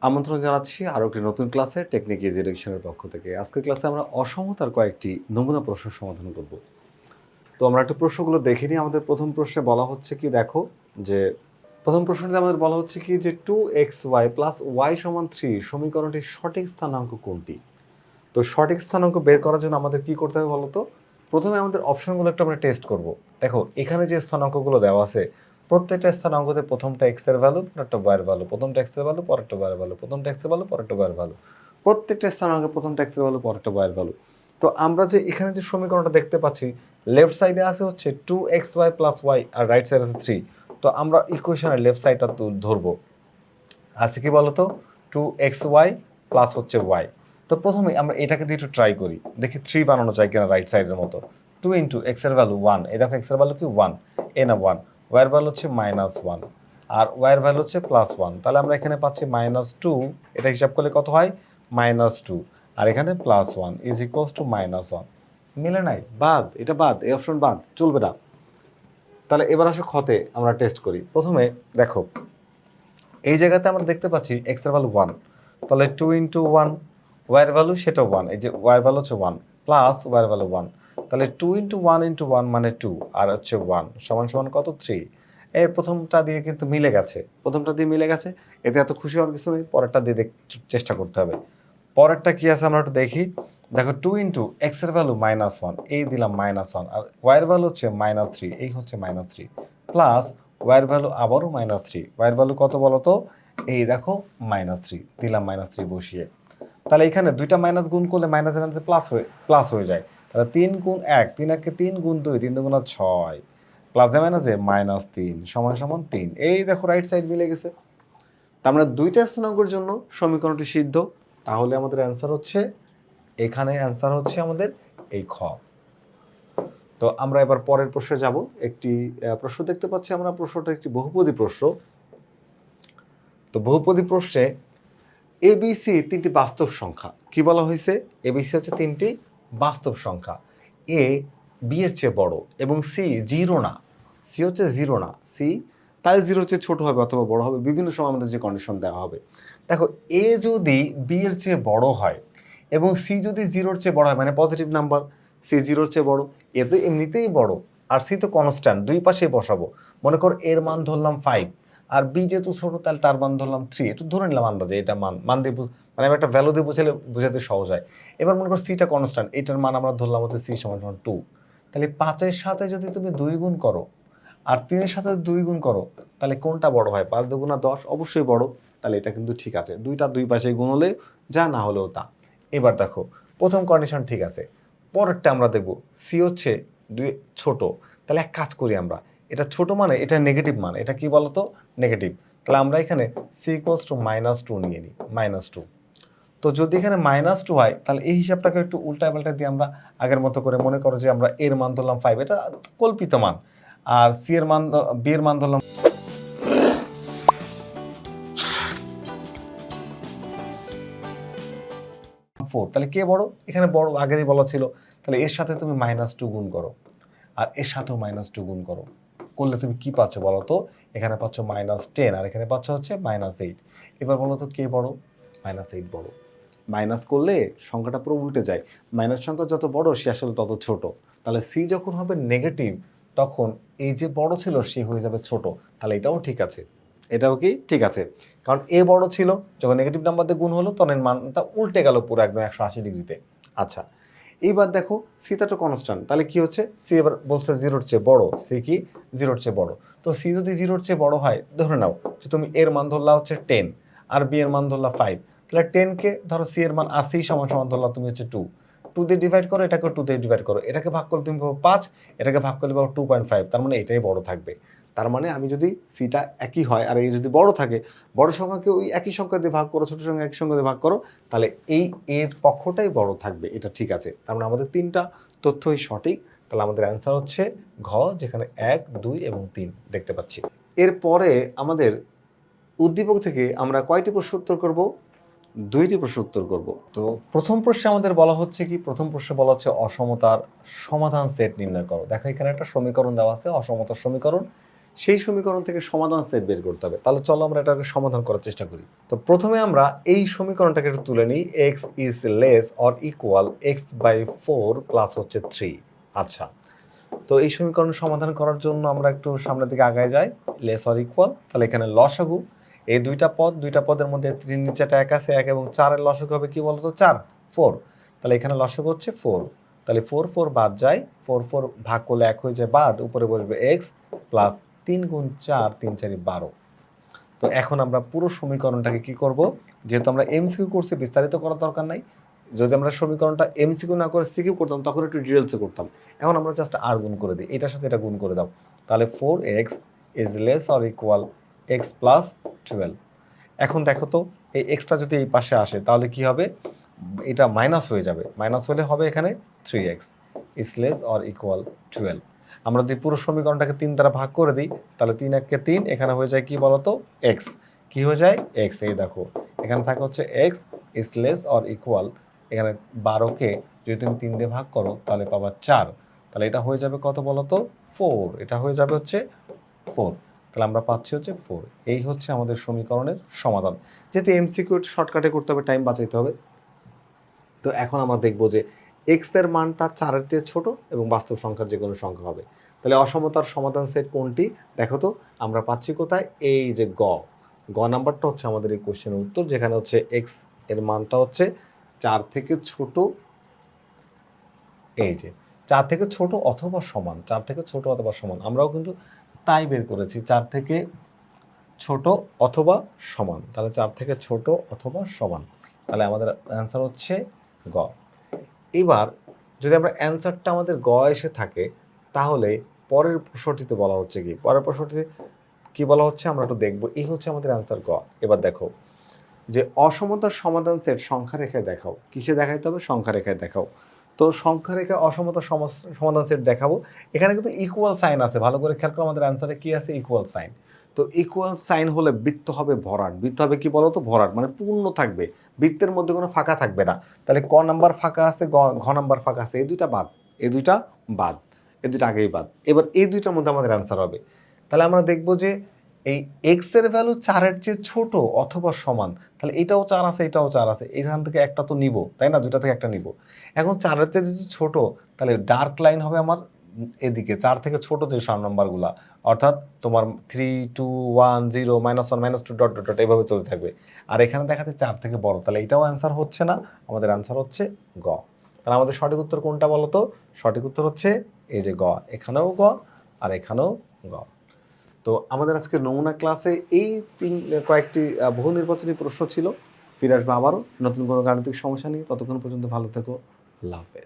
আমন্ত্রণ জানাচ্ছি আরও একটি নতুন ক্লাসে টেকনিক ইজি এডুকেশনের পক্ষ থেকে। আজকের ক্লাসে আমরা অসমতার কয়েকটি নমুনা প্রশ্ন সমাধান করব। তো আমরা একটু প্রশ্নগুলো দেখে নিই। আমাদের প্রথম প্রশ্নে বলা হচ্ছে কি, দেখো যে প্রথম প্রশ্নটিতে আমাদের বলা হচ্ছে কি যে 2xy প্লাস y সমান 3 সমীকরণটির সঠিক স্থানাঙ্ক কোনটি? তো সঠিক স্থানাঙ্ক বের করার জন্য আমাদের কি করতে হবে বলো তো? প্রথমে আমাদের অপশনগুলো একটু আমরা টেস্ট করব। দেখো এখানে যে স্থানাঙ্কগুলো দেওয়া আছে, প্রত্যেকটা স্থানাঙ্কতে প্রথমটা x এর ভ্যালু, পরেরটা y এর ভ্যালু, প্রথমটা x এর ভ্যালু, পরেরটা y এর ভ্যালু, প্রথমটা x এর ভ্যালু, পরেরটা y এর ভ্যালু। প্রত্যেকটা স্থানাঙ্কে প্রথমটা x এর ভ্যালু, পরেরটা y এর ভ্যালু। তো আমরা যে এখানে যে সমীকরণটা দেখতে পাচ্ছি, লেফট সাইডে আছে হচ্ছে 2xy প্লাস y আর রাইট সাইডে আছে 3। তো আমরা ইকুয়েশনের লেফট সাইডটা ধরবো। আছে কি বলতো? 2xy প্লাস হচ্ছে y। তো প্রথমে আমরা এটাকে দিয়ে একটু ট্রাই করি, দেখি 3 বানানো যায় কিনা রাইট সাইডের মতো। 2 ইন্টু এক্স এর ভ্যালু 1, এই দেখো এক্স এর ভ্যালু কি 1, এ না 1, ওয়াই এর ভ্যালু হচ্ছে -1 আর ওয়াই এর ভ্যালু হচ্ছে +1। তাহলে আমরা এখানে পাচ্ছি -2, এটা হিসাব করলে কত হয়? -2 আর এখানে +1 ইজ ইকুয়ালস টু -1। মিলে নাই, বাদ, এটা বাদ, এই অপশন বাদ, চলবে না। তাহলে এবার আসো খতে আমরা টেস্ট করি। প্রথমে দেখো এই জায়গাতে আমরা দেখতে পাচ্ছি x এর ভ্যালু 1, তাহলে 2 ইন্টু 1, y এর ভ্যালু সেটাও 1, এই যে y এর ভ্যালু হচ্ছে 1 প্লাস y এর ভ্যালু 1, তাহলে 2 ইন্টু 1 ইন্টু 1 মানে 2 আর হচ্ছে 1 সমান সমান কত? 3। এর প্রথমটা দিয়ে কিন্তু মিলে গেছে, প্রথমটা দিয়ে মিলে গেছে, এতে এত খুশি হওয়ার কিছু নেই, পরেরটা দিয়ে চেষ্টা করতে হবে। পরেরটা কি আছে আমরা একটু দেখি। দেখো 2 ইন্টু এক্স এর ভ্যালু -1, এই দিলাম -1 আর y এর ভ্যালু হচ্ছে -3, এই হচ্ছে -3 প্লাস y এর ভ্যালু আবারও -3, y এর ভ্যালু কত বলো তো? এই দেখো -3, দিলাম -3 বসিয়ে। তাহলে এখানে দুইটা মাইনাস গুণ করলে মাইনাস এর প্লাস হয়ে যায়। তাহলে 3 গুণ 1, 3 একে 3 গুণ 2, 3 দুগুণা 6, প্লাসে মাইনাসে -3 সমান সমান 3। এই দেখো রাইট সাইড মিলে গেছে। তার মানে দুইটা স্থানাঙ্কের জন্য সমীকরণটি সিদ্ধ। তাহলে আমাদের অ্যান্সার হচ্ছে, এখানে অ্যান্সার হচ্ছে আমাদের এই খ। তো আমরা এবার পরের প্রশ্নে যাব। একটি প্রশ্ন দেখতে পাচ্ছি আমরা, প্রশ্নটা একটি বহুপদী প্রশ্ন। তো বহুপদী প্রশ্নে এবিসি তিনটি বাস্তব সংখ্যা। কি বলা হয়েছে? এবিসি হচ্ছে তিনটি বাস্তব সংখ্যা। এ বি এর চেয়ে বড় এবং সি জিরো না। সি হচ্ছে জিরো না, সি তাহলে জিরো হচ্ছে ছোট হবে অথবা বড় হবে, বিভিন্ন সময় আমাদের যে কন্ডিশন দেওয়া হবে। দেখো এ যদি বি এর চেয়ে বড় হয় এবং সি যদি জিরোর চেয়ে বড় হয়, মানে পজিটিভ নাম্বার, সি জিরোর চেয়ে বড়, এ তো এমনিতেই বড় আর সি তো কনস্ট্যান্ট, দুই পাশেই বসাবো। মনে করো এর মান ধরলাম 5 আর বি যেহেতু ছোট তাহলে তার মান ধরলাম 3, একটু ধরে নিলাম আন্দাজে, এটা মান দিয়ে মানে আমি একটা ভ্যালু দিয়ে বোঝাতে সহজ হয়। এবার মনে করো সিটা কনস্ট্যান্ট, এটার মান আমরা ধরলাম হচ্ছে সি সমান সমান 2। তাহলে 5-এর সাথে যদি তুমি 2 গুণ করো আর 3-এর সাথে 2 গুণ করো, তাহলে কোনটা বড় হয়? 5 দুগুণা 10, অবশ্যই বড়। তাহলে এটা কিন্তু ঠিক আছে, দুইটা দুই পাশে গুণ হলে যা, না হলেও তা। এবার দেখো প্রথম কন্ডিশন ঠিক আছে, পরেরটা আমরা দেখব সি হচ্ছে 2 ছোট। তাহলে এক কাজ করি আমরা, এটা ছোট মানে এটা নেগেটিভ মান, এটা কি বলতো? নেগেটিভ। তাহলে আমরা এখানে সি ইকুয়ালস টু -2 নিয়ে নিই, -2। তো যদি এখানে -2 হয় তাহলে এই হিসাবটাকে একটু উল্টা পাল্টা দিয়ে আমরা আগের মতো করে, মনে করো যে আমরা এর মান ধরলাম 5, এটা কল্পিত মান, আর সি এর মান, বি এর মান ধরলাম 4। তাহলে কে বড়? এখানে বড় আগেই বলা ছিল। তাহলে এর সাথে তুমি -2 গুণ করো আর এর সাথেও -2 গুণ করো, করলে তুমি কি পাচ্ছ বলো তো? এখানে পাচ্ছ -10 আর এখানে পাচ্ছ হচ্ছে -8। এবার বলো তো কে বড়? -8 বড়। মাইনাস করলে সংখ্যাটা পুরো উল্টে যায়, মাইনাস সংখ্যা যত বড় সে আসলে তত ছোট। তাহলে সি যখন হবে নেগেটিভ, তখন এই যে বড় ছিল সে হয়ে যাবে ছোট। তাহলে এটাও ঠিক আছে, এটাও কি ঠিক আছে? কারণ এ বড় ছিল, যখন নেগেটিভ নাম্বার দিয়ে গুণ হলো তখন এর মানটা উল্টে গেল পুরো একদম 180 ডিগ্রিতে। আচ্ছা, এইবার দেখো সিটা তো কনস্ট্যান্ট, তাহলে কি হচ্ছে? সি এবার বলছে জিরোর চেয়ে বড়, সি কি জিরোর চেয়ে বড়। তো সি যদি জিরোর চেয়ে বড় হয়, ধরে নাও যে তুমি এর মান ধরলা হচ্ছে 10 আর বি এর মান ধরলা 5, তাহলে 10 কে ধরো সি এর মান 80 সমান সমান ধরলাম তুমি হচ্ছে 2, 2 দিয়ে ডিভাইড করো, এটাকে 2 দিয়ে ডিভাইড করো, এটাকে ভাগ করলে তুমি পাবো 5, এটাকে ভাগ করলে পাবো 2.5, তার মানে এটাই বড় থাকবে। তার মানে আমি যদি সিটা একই হয় আর এই যদি বড় থাকে, বড় সংখ্যাকে ওই একই সংখ্যা দিয়ে ভাগ করো, ছোট সংখ্যা একই সংখ্যা দিয়ে ভাগ করো, তাহলে এই এর পক্ষটাই বড় থাকবে, এটা ঠিক আছে। তার মানে আমাদের তিনটা তথ্যই সঠিক। তাহলে আমাদের অ্যান্সার হচ্ছে ঘ, যেখানে 1, 2 এবং 3 দেখতে পাচ্ছি। এরপরে আমাদের উদ্দীপক থেকে আমরা কয়টি প্রশ্ন উত্তর করব? 2টি প্রশ্ন উত্তর করব। তো প্রথম প্রশ্নে আমাদের বলা হচ্ছে কি, প্রথম প্রশ্নে বলা হচ্ছে অসমতার সমাধান সেট নির্ণয় করো। দেখো এখানে একটা সমীকরণ দেওয়া আছে, অসমতার সমীকরণ। সেই সমীকরণ থেকে সমাধান সেট বের করতে হবে। তাহলে চলো আমরা এটাকে সমাধান করার চেষ্টা করি। তো প্রথমে আমরা এই সমীকরণটাকে একটু তুলে নিই, x is less or equal x/4 plus হচ্ছে 3। আচ্ছা, তো এই সমীকরণ সমাধান করার জন্য আমরা একটু সামনের দিকে আগায় যাই, লেস অর ইকুয়াল। তাহলে এখানে লসাগু, এই দুইটা পদের মধ্যে 3 নিচেটা 1 আছে, 1 এবং 4 এর লসাগু হবে কি বলতো 4, 4। তাহলে এখানে লসাগু হচ্ছে 4। তাহলে 4 4 বাদ যায়, 4 4 ভাগ করলে 1 হয়ে যায় বাদ, উপরে বসবে x প্লাস 3 গুণ 4, 3 4 12। তো এখন আমরা পুরো সমীকরণটাকে কি করব, যেহেতু আমরা এমসিকিউ করছি বিস্তারিত করার দরকার নাই, যদি আমরা সমীকরণটা এমসিকিউ না করে সিকিউ করতাম তখন একটু ডিটেলসে করতাম। এখন আমরা জাস্ট আর গুণ করে দিই, এটার সাথে এটা গুণ করে দাও। তাহলে 4x is less or equal x plus 12। এখন দেখো তো এই এক্সটা যদি এই পাশে আসে তাহলে কি হবে, এটা মাইনাস হয়ে যাবে, মাইনাস হলে হবে এখানে 3x is less or equal 12। আমরা যদি পুরো সমীকরণটাকে 3 দ্বারা ভাগ করে দিই তাহলে 3 1 3, এখানে হয়ে যায় কি বলতো x, কি হয়ে যায় x। এই দেখো এখানে থাকে হচ্ছে x is less or equal, এখানে 12কে যদি তুমি 3 দিয়ে ভাগ করো তাহলে পাবা 4। তাহলে এটা হয়ে যাবে কত বলতো 4, এটা হয়ে যাবে হচ্ছে 4। তাহলে আমরা পাচ্ছি হচ্ছে 4। এই হচ্ছে আমাদের সমীকরণের সমাধান। যেহেতু এমসিকিউ শর্টকাটে করতে হবে, টাইম বাঁচাইতে হবে, তো এখন আমরা দেখব যে এক্স এর মানটা 4-এর চেয়ে ছোট এবং বাস্তব সংখ্যার যে কোনো সংখ্যা হবে। তাহলে অসমতার সমাধান সেট কোনটি দেখো তো, আমরা পাচ্ছি কোথায়, এই যে গ নাম্বারটা হচ্ছে আমাদের এই কোশ্চেনের উত্তর, যেখানে হচ্ছে এক্স এর মানটা হচ্ছে 4 থেকে ছোট, এই যে 4 থেকে ছোট অথবা সমান, 4 থেকে ছোট অথবা সমান, আমরাও কিন্তু তাই বের করেছি, 4 থেকে ছোট অথবা সমান। তাহলে 4 থেকে ছোট অথবা সমান, তাহলে আমাদের অ্যান্সার হচ্ছে গ। এবার যদি আমরা অ্যান্সারটা আমাদের গ এসে থাকে তাহলে পরের প্রশ্নটিতে বলা হচ্ছে কি, পরের প্রশ্নটিতে কি বলা হচ্ছে আমরা একটু দেখবো। এই হচ্ছে আমাদের অ্যান্সার গ। এবার দেখো যে অসমতার সমাধান সেট সংখ্যা রেখায় দেখাও, কিসে দেখাইতে হবে, সংখ্যা রেখায় দেখাও। তো সংখ্যা রেখায় অসমতার সমাধান সেট দেখাবো, এখানে কিন্তু ইকুয়াল সাইন আছে, ভালো করে খেয়াল করো আমাদের অ্যান্সারে কি আছে, ইকুয়াল সাইন। তো ইকুয়াল সাইন হলে বৃত্ত হবে ভরাট, বৃত্ত হবে কি বলো তো ভরাট, মানে পূর্ণ থাকবে, বৃত্তের মধ্যে কোনো ফাঁকা থাকবে না। তাহলে ক নাম্বার ফাঁকা আছে, ঘ নাম্বার ফাঁকা আছে, এই দুইটা বাদ, এই দুইটা বাদ, এই দুইটা আগেই বাদ। এবার এই দুইটার মধ্যে আমাদের অ্যান্সার হবে। তাহলে আমরা দেখবো যে এই এক্স এর ভ্যালু 4-এর চেয়ে ছোট অথবা সমান, তাহলে এটাও 4 আছে, এটাও 4 আছে, এখান থেকে একটা তো নিব, তাই না, দুইটা থেকে একটা নিব। এখন 4-এর চেয়ে যদি ছোট, তাহলে ডার্ক লাইন হবে আমার এদিকে 4 থেকে ছোট যে সব নাম্বারগুলা, অর্থাৎ তোমার 3 2 1 0 -1 -2 ডট ডট ডট এভাবে চলতে থাকবে। আর এখানে দেখাতে 4 থেকে বড়, তাহলে এটাও অ্যান্সার হচ্ছে না, আমাদের অ্যান্সার হচ্ছে গ। তাহলে আমাদের সঠিক উত্তর কোনটা বলো তো, সঠিক উত্তর হচ্ছে এই যে গ, এখানেও গ আর এখানেও গ। তো আমাদের আজকে নমুনা ক্লাসে এই কয়েকটি বহু নির্বাচনী প্রশ্ন ছিল। ফিরে আসবে আবারও নতুন কোনো গাণিতিক সমস্যা নিয়ে, ততক্ষণ পর্যন্ত ভালো থেকো, আল্লাহ হাফেজ।